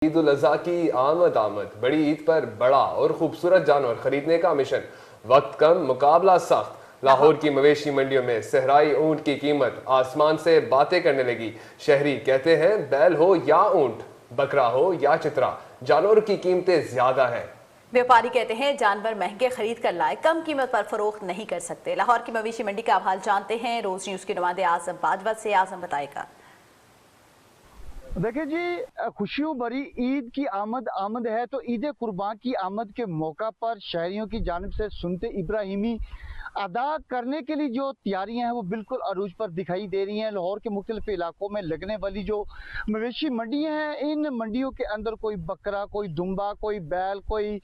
ईद उल अजहा की आमद आमद। बड़ी ईद पर बड़ा और खूबसूरत जानवर खरीदने का मिशन, वक्त कम मुकाबला सख्त। लाहौर की मवेशी मंडियों में सहराई ऊंट की कीमत आसमान से बातें करने लगी। शहरी कहते हैं बैल हो या ऊंट, बकरा हो या चितरा, जानवरों की कीमतें ज्यादा हैं। व्यापारी कहते हैं जानवर महंगे खरीद कर लाए, कम कीमत पर फरोख्त नहीं कर सकते। लाहौर की मवेशी मंडी का हाल जानते हैं, रोज न्यूज के नुमाइंदे आजम बाजवत से। आजम बताएगा। देखिए जी, खुशियों भरी ईद की आमद आमद है। तो ईद कुर्बान की आमद के मौका पर शहरियों की जानिब से सुन्नत इब्राहिमी अदा करने के लिए जो तैयारियां हैं वो बिल्कुल अरूज पर दिखाई दे रही हैं। लाहौर के मुख्तलिफ इलाकों में लगने वाली जो मवेशी मंडियां हैं, इन मंडियों के अंदर कोई बकरा, कोई दुम्बा, कोई बैल, कोई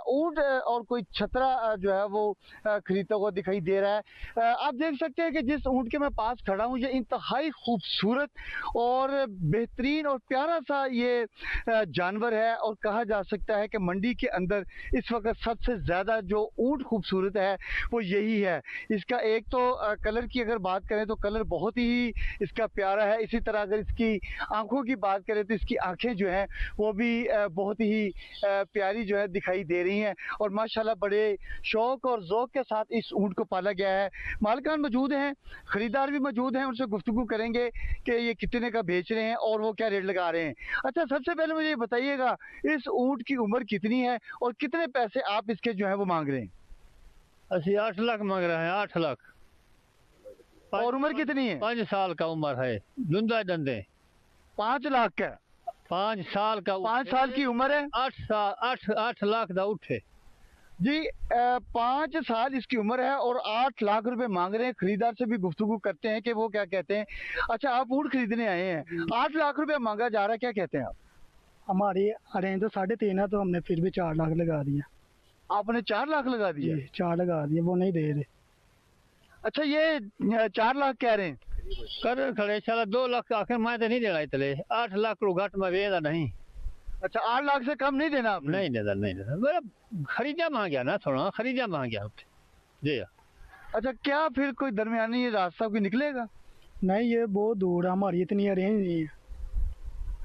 ऊँट और कोई छतरा जो है वो खरीदता हुआ दिखाई दे रहा है। आप देख सकते हैं कि जिस ऊँट के मैं पास खड़ा हूँ, ये इंतहाई खूबसूरत और बेहतरीन और प्यारा सा ये जानवर है। और कहा जा सकता है कि मंडी के अंदर इस वक्त सबसे ज़्यादा जो ऊँट खूबसूरत है वो यही है। इसका एक तो कलर की अगर बात करें तो कलर बहुत ही इसका प्यारा है। इसी तरह अगर इसकी आंखों की बात करें तो इसकी आंखें जो हैं वो भी बहुत ही प्यारी जो है दिखाई दे रही हैं। और माशाल्लाह बड़े शौक और ज़ौक़ के साथ इस ऊँट को पाला गया है। मालिकान मौजूद हैं, ख़रीदार भी मौजूद हैं, उनसे गुफ्तगू करेंगे कि ये कितने का बेच रहे हैं और वो क्या रेट लगा रहे हैं। अच्छा, सबसे पहले मुझे ये बताइएगा, इस ऊँट की उम्र कितनी है और कितने पैसे आप इसके जो है वो मांग रहे हैं? असि 8 लाख मांग रहे हैं, 8 लाख। और उम्र कितनी है? 5 साल का उम्र है, धुंधा धंधे। 5 लाख का? 5 साल का। 5 साल की उम्र है। 8 लाख का उठे जी। 5 साल इसकी उम्र है और 8 लाख रुपए मांग रहे हैं। खरीदार से भी गुफ्तगू करते हैं कि वो क्या कहते हैं। अच्छा, आप ऊँट खरीदने आए हैं, 8 लाख रुपए मांगा जा रहा है, क्या कहते हैं आप? हमारी रेंज तो 3.5 है, तो हमने फिर भी 4 लाख लगा दिया। आपने 4 लाख लगा दिया? जी, 4 लगा दिए, वो नहीं दे रहे। अच्छा, ये 4 लाख कह रहे हैं? कर खड़े चला 2 लाख आखिर मैं तो नहीं देना इतने। 8 लाख रू घट में वेदा नहीं। अच्छा, 8 लाख से कम नहीं देना आपने? नहीं देता, नहीं देता, मेरा खरीदा मांग गया ना, थोड़ा खरीदा मांग गया जी। अच्छा, क्या फिर कोई दरमियानी रास्ता कोई निकलेगा? नहीं, ये बहुत दूर है, हमारी इतनी अरेंज नहीं है।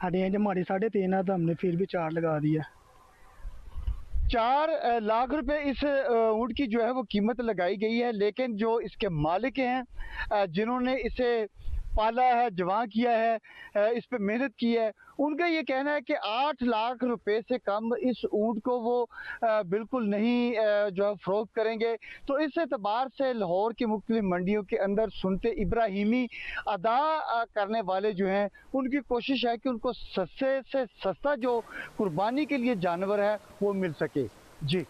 अरेंज हमारी 3.5 है, तो हमने फिर भी 4 लगा दिया। 4 लाख रुपए इस ऊँट की जो है वो कीमत लगाई गई है। लेकिन जो इसके मालिक हैं, जिन्होंने इसे पाला है, जवां किया है, इस पे मेहनत की है, उनका ये कहना है कि 8 लाख रुपए से कम इस ऊँट को वो बिल्कुल नहीं जो है फ़रोख्त करेंगे। तो इस एतबार से लाहौर की मुख्तलिफ मंडियों के अंदर सुन्नत इब्राहिमी अदा करने वाले जो हैं, उनकी कोशिश है कि उनको सस्ते से सस्ता जो कुर्बानी के लिए जानवर है वो मिल सके। जी।